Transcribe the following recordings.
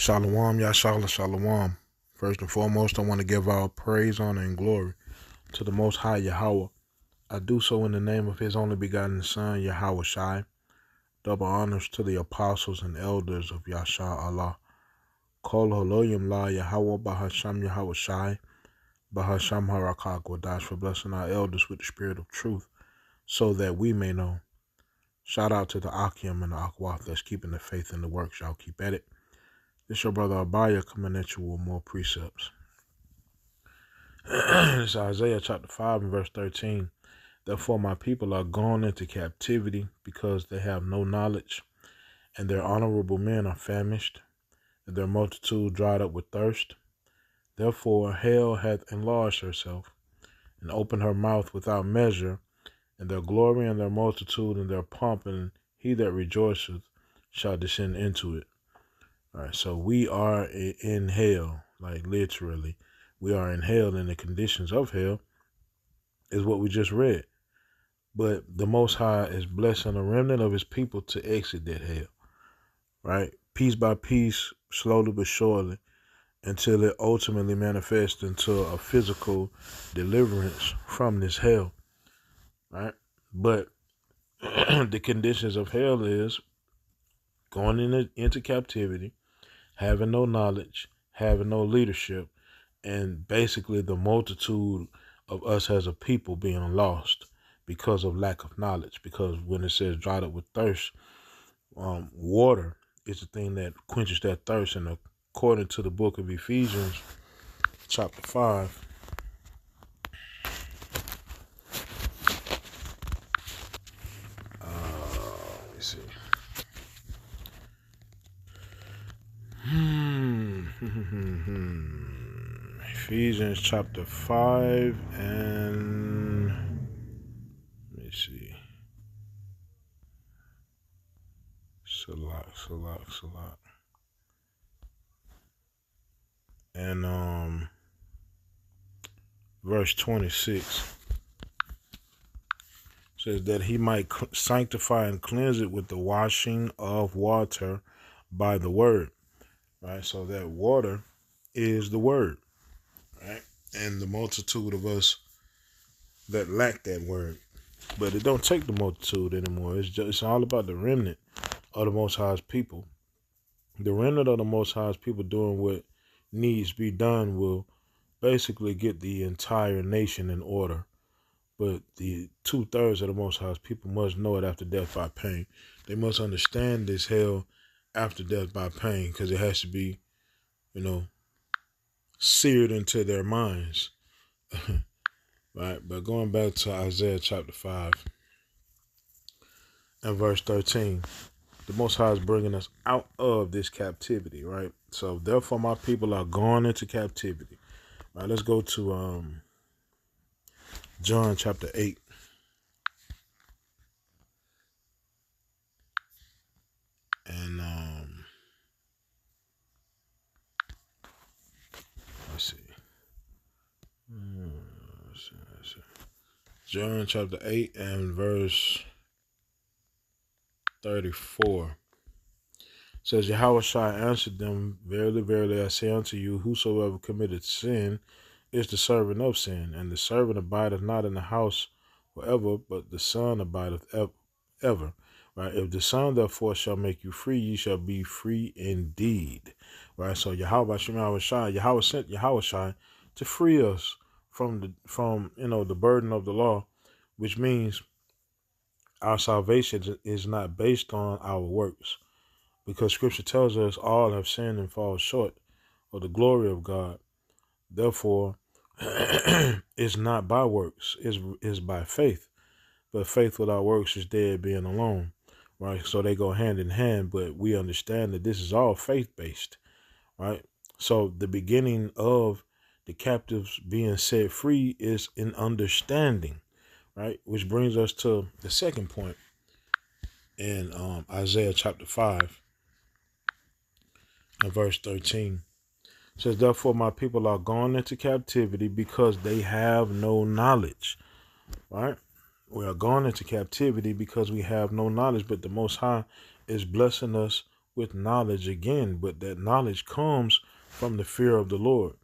Shalom, Yashala, Shalom. First and foremost, I want to give our praise, honor, and glory to the Most High Yahweh. I do so in the name of His only begotten Son, Yahweh Shai. Double honors to the apostles and elders of Yasha Allah. Kol Holoyim La Yahweh Bahasham Yahweh Shai. Bahasham Harakak Wadash for blessing our elders with the spirit of truth so that we may know. Shout out to the Akim and the Akwath that's keeping the faith in the works. Y'all keep at it. It's your brother Abaya coming at you with more precepts. It's Isaiah chapter 5 and verse 13. Therefore my people are gone into captivity because they have no knowledge, and their honorable men are famished, and their multitude dried up with thirst. Therefore hell hath enlarged herself, and opened her mouth without measure, and their glory and their multitude and their pomp, and he that rejoiceth shall descend into it. All right, so we are in hell, like literally. We are in hell, and the conditions of hell is what we just read. But the Most High is blessing a remnant of His people to exit that hell, right? Piece by piece, slowly but surely, until it ultimately manifests into a physical deliverance from this hell, right? But the conditions of hell is going into captivity, having no knowledge, having no leadership, and basically the multitude of us as a people being lost because of lack of knowledge. Because when it says dried up with thirst, water is the thing that quenches that thirst. And according to the book of Ephesians, chapter 5, let me see. Ephesians chapter 5 and let me see. Salak. And verse 26 says that he might sanctify and cleanse it with the washing of water by the word. Right? So that water is the word. Right? And the multitude of us that lack that word. But it don't take the multitude anymore. It's all about the remnant of the Most High's people. The remnant of the Most High's people doing what needs to be done will basically get the entire nation in order. But the 2/3 of the Most High's people must know it after death by pain. They must understand this hell after death by pain, because it has to be, seared into their minds. Right? But going back to Isaiah chapter 5 and verse 13, the Most High is bringing us out of this captivity, right? So therefore my people are gone into captivity. All right, let's go to John chapter 8. And let's see. John chapter 8 and verse 34 says, Yahweh Shai answered them, Verily, verily, I say unto you, whosoever committeth sin is the servant of sin, and the servant abideth not in the house forever, but the Son abideth ever. Right? If the Son therefore shall make you free, ye shall be free indeed. Right? So Yahweh sent Yahweh Shai to free us from the burden of the law, which means our salvation is not based on our works, because Scripture tells us all have sinned and fall short of the glory of God. Therefore, it's not by works, it's by faith. But faith without works is dead being alone, right? So they go hand in hand, but we understand that this is all faith-based, right? So the beginning of the captives being set free is in understanding, right? Which brings us to the second point in Isaiah chapter 5 and verse 13. It says, therefore my people are gone into captivity because they have no knowledge, right? We are gone into captivity because we have no knowledge, but the Most High is blessing us with knowledge again, but that knowledge comes from the fear of the Lord,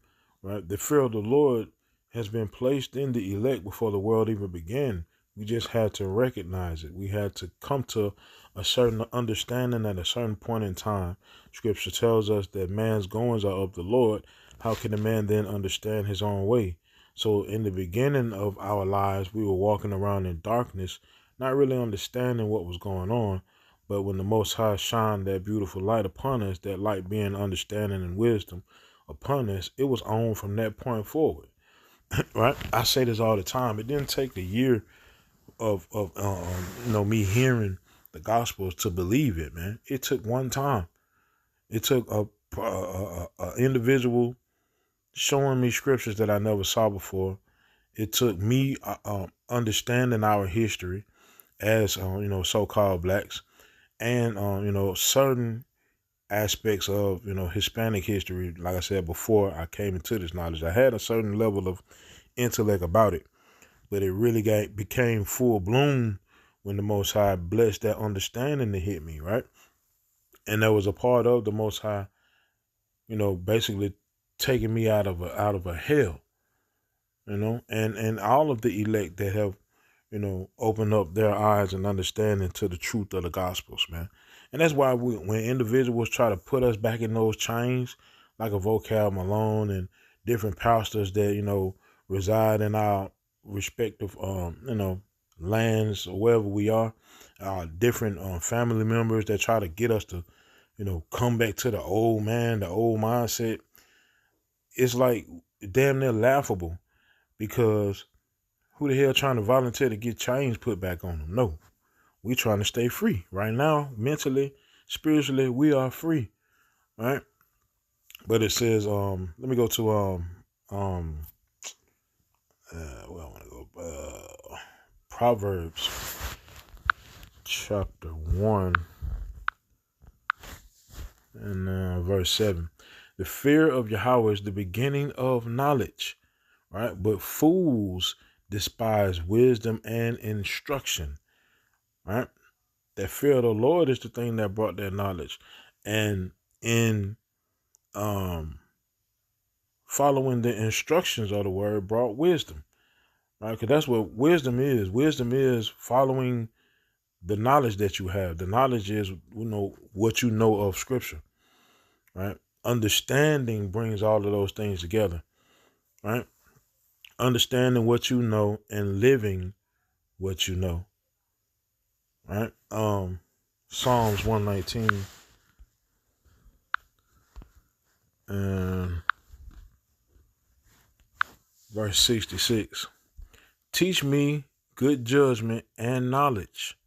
right? The fear of the Lord has been placed in the elect before the world even began. We just had to recognize it. We had to come to a certain understanding at a certain point in time. Scripture tells us that man's goings are of the Lord. How can a man then understand his own way? So in the beginning of our lives, we were walking around in darkness, not really understanding what was going on. But when the Most High shined that beautiful light upon us, that light being understanding and wisdom upon us, it was on from that point forward. Right? I say this all the time. It didn't take a year of me hearing the gospels to believe it, man. It took one time. It took a individual showing me scriptures that I never saw before. It took me understanding our history as so-called blacks, and certain aspects of Hispanic history. Like I said before, I came into this knowledge. I had a certain level of intellect about it, but it really became full bloom when the Most High blessed that understanding to hit me, right? And there was a part of the Most High, basically taking me out of a hell, and all of the elect that have, opened up their eyes and understanding to the truth of the gospels, man. And that's why when individuals try to put us back in those chains, like a Vocal Malone and different pastors that, reside in our respective, lands or wherever we are, different family members that try to get us to, come back to the old man, the old mindset. It's like damn near laughable, because who the hell trying to volunteer to get chains put back on them? No, we trying to stay free right now, mentally, spiritually. We are free, right? But it says, let me go to where I want to go. Proverbs chapter 1 and verse 7. The fear of Yahweh is the beginning of knowledge, right? But fools despise wisdom and instruction, right? That fear of the Lord is the thing that brought that knowledge. And in following the instructions of the word brought wisdom, right? Because that's what wisdom is. Wisdom is following the knowledge that you have. The knowledge is, what you know of Scripture, right? Understanding brings all of those things together, right? Understanding what you know and living what you know, right? Psalms 119 and verse 66. Teach me good judgment and knowledge,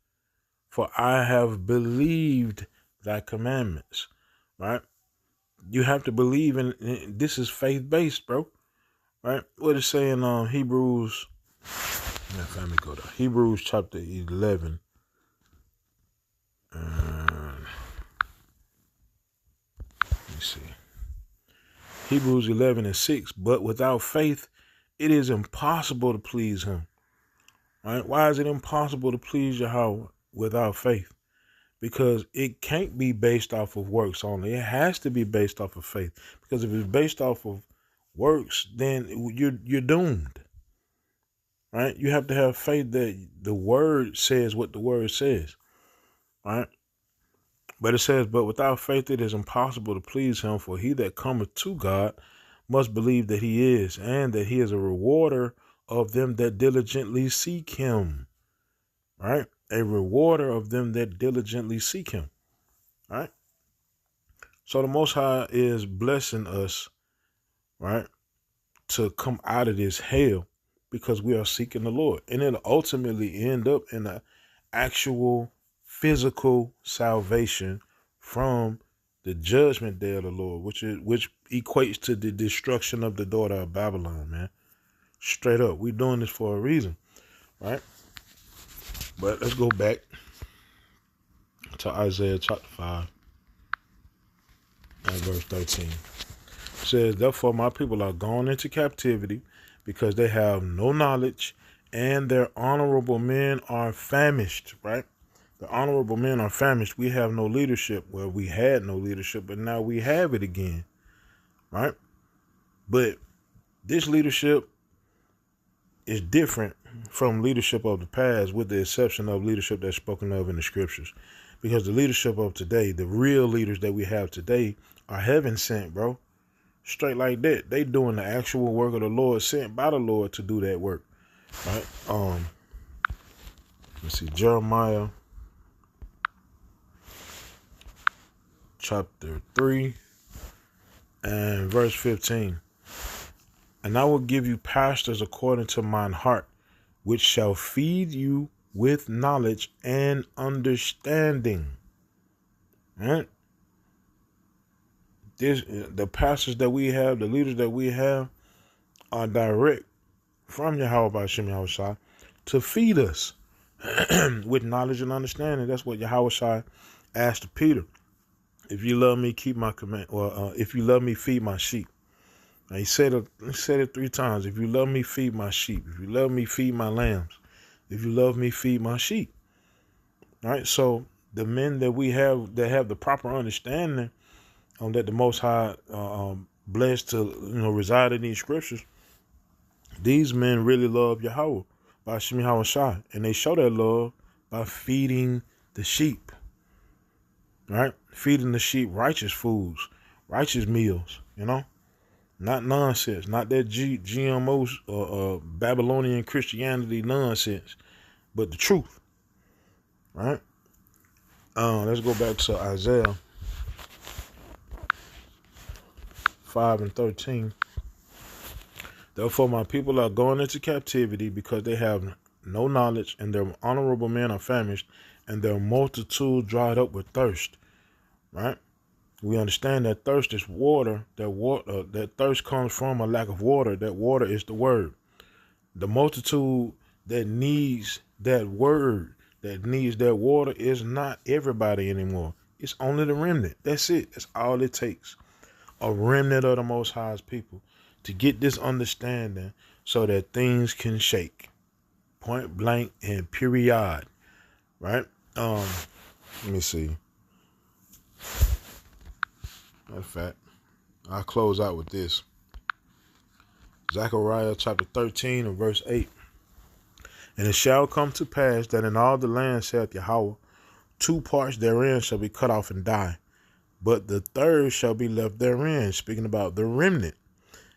for I have believed thy commandments, right? You have to believe in this is faith-based, bro, right? What it's saying on Hebrews, let me go to Hebrews chapter 11. Let me see. Hebrews 11 and 6. But without faith, it is impossible to please him. Right? Why is it impossible to please Yahweh without faith? Because it can't be based off of works only. It has to be based off of faith. Because if it's based off of works, then you're doomed. Right? You have to have faith that the word says what the word says. Right? But it says, but without faith it is impossible to please him, for he that cometh to God must believe that he is, and that he is a rewarder of them that diligently seek him. Right? A rewarder of them that diligently seek him. Right? So the Most High is blessing us, right, to come out of this hell because we are seeking the Lord. And it'll ultimately end up in an actual physical salvation from the judgment day of the Lord, which equates to the destruction of the daughter of Babylon, man. Straight up. We're doing this for a reason, right? But let's go back to Isaiah chapter 5 and verse 13. It says, therefore my people are gone into captivity because they have no knowledge, and their honorable men are famished, right? The honorable men are famished. We have no leadership. Well, we had no leadership, but now we have it again, right? But this leadership is different from leadership of the past, with the exception of leadership that's spoken of in the scriptures. Because the leadership of today, the real leaders that we have today, are heaven sent, bro. Straight like that. They doing the actual work of the Lord, sent by the Lord to do that work. Right? Let's see, Jeremiah chapter 3 and verse 15. And I will give you pastors according to mine heart, which shall feed you with knowledge and understanding. Right? The pastors that we have, the leaders that we have, are direct from Yahweh B'Shem Yahushua to feed us with knowledge and understanding. That's what Yahushua asked Peter. If you love me, keep my command. Or if you love me, feed my sheep. Now he said it 3 times. If you love me, feed my sheep. If you love me, feed my lambs. If you love me, feed my sheep. All right. So the men that we have that have the proper understanding that the Most High blessed to reside in these scriptures, these men really love Yahweh by Shemi Hawashai, and they show that love by feeding the sheep. Right? Feeding the sheep righteous foods, righteous meals, not nonsense, not that GMO Babylonian Christianity nonsense, but the truth. Right? Let's go back to Isaiah 5 and 13. Therefore my people are going into captivity because they have no knowledge, and their honorable men are famished, and their multitude dried up with thirst. Right? We understand that thirst is water. That thirst comes from a lack of water. That water is the word. The multitude that needs that word, that needs that water, is not everybody anymore. It's only the remnant. That's it. That's all it takes. A remnant of the Most High's people to get this understanding so that things can shake. Point blank and period. Right? Let me see. In fact, I'll close out with this. Zechariah chapter 13 and verse 8. And it shall come to pass that in all the land, saith Yahweh, 2 parts therein shall be cut off and die, but the third shall be left therein, speaking about the remnant.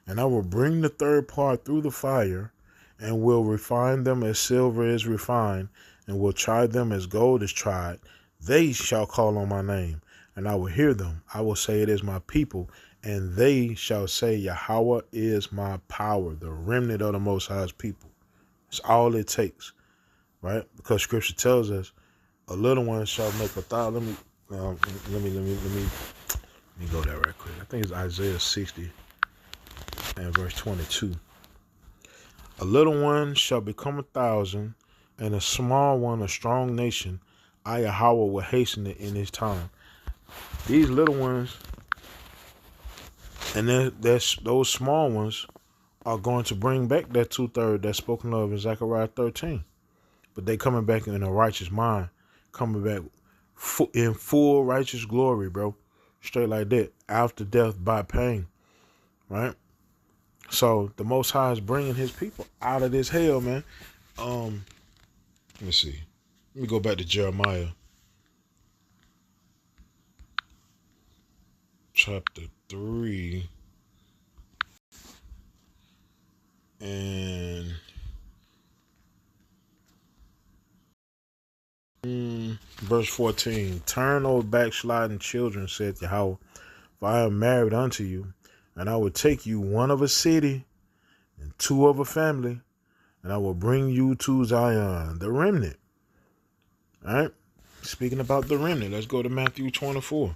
And I will bring the third part through the fire, and will refine them as silver is refined, and will try them as gold is tried. They shall call on my name, and I will hear them. I will say, it is my people, and they shall say, Yahweh is my power. The remnant of the Most High's people. It's all it takes, right? Because Scripture tells us, a little one shall make 1,000. Let me go there right quick. I think it's Isaiah 60 and verse 22. A little one shall become 1,000, and a small one a strong nation. I, Yahweh, will hasten it in his time. These little ones, and those small ones, are going to bring back that 2/3 that's spoken of in Zechariah 13. But they coming back in a righteous mind, coming back in full righteous glory, bro. Straight like that, after death by pain, right? So the Most High is bringing his people out of this hell, man. Let me see. Let me go back to Jeremiah chapter 3 and verse 14. Turn, O backsliding children, saith Yahweh, for I am married unto you, and I will take you one of a city and 2 of a family, and I will bring you to Zion, the remnant. All right? Speaking about the remnant, let's go to Matthew 24.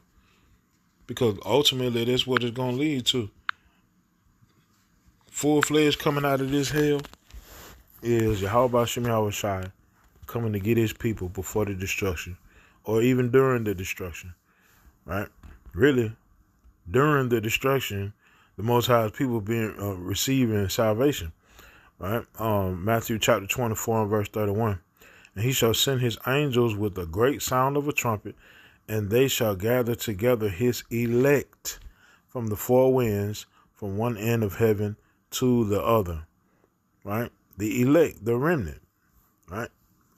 Because ultimately, that's what it's going to lead to. Full-fledged coming out of this hell is Yahweh B'Shem Yahushai coming to get his people before the destruction, or even during the destruction, right? Really, during the destruction, the Most High's people being receiving salvation, right? Matthew chapter 24 and verse 31. And he shall send his angels with a great sound of a trumpet, and they shall gather together his elect from the four winds, from one end of heaven to the other. Right? The elect, the remnant, right,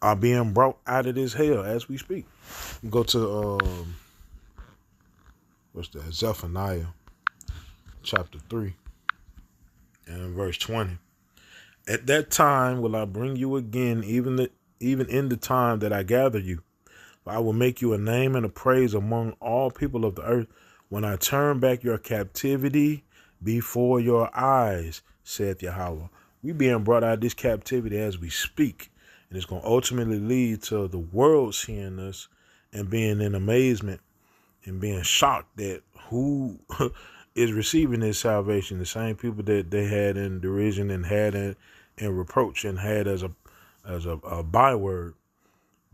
are being brought out of this hell as we speak. Go to what's that? Zephaniah chapter 3 and verse 20. At that time will I bring you again, even in the time that I gather you. For I will make you a name and a praise among all people of the earth, when I turn back your captivity before your eyes, saith Yahweh. We being brought out of this captivity as we speak. And it's going to ultimately lead to the world seeing us and being in amazement and being shocked that who is receiving this salvation. The same people that they had in derision and had in reproach and had as a byword,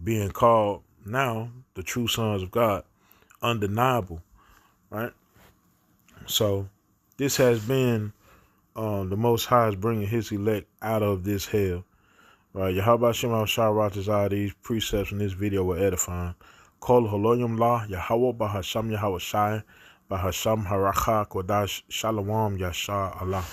being called now the true sons of God. Undeniable, right? So this has been the Most High is bringing his elect out of this hell. Right? Yahweh Shem al these precepts in this video were edifying. Kol holoyim la Yahweh bahasham Yahweh Shai bahasham haracha kodash shalom yasha Allah.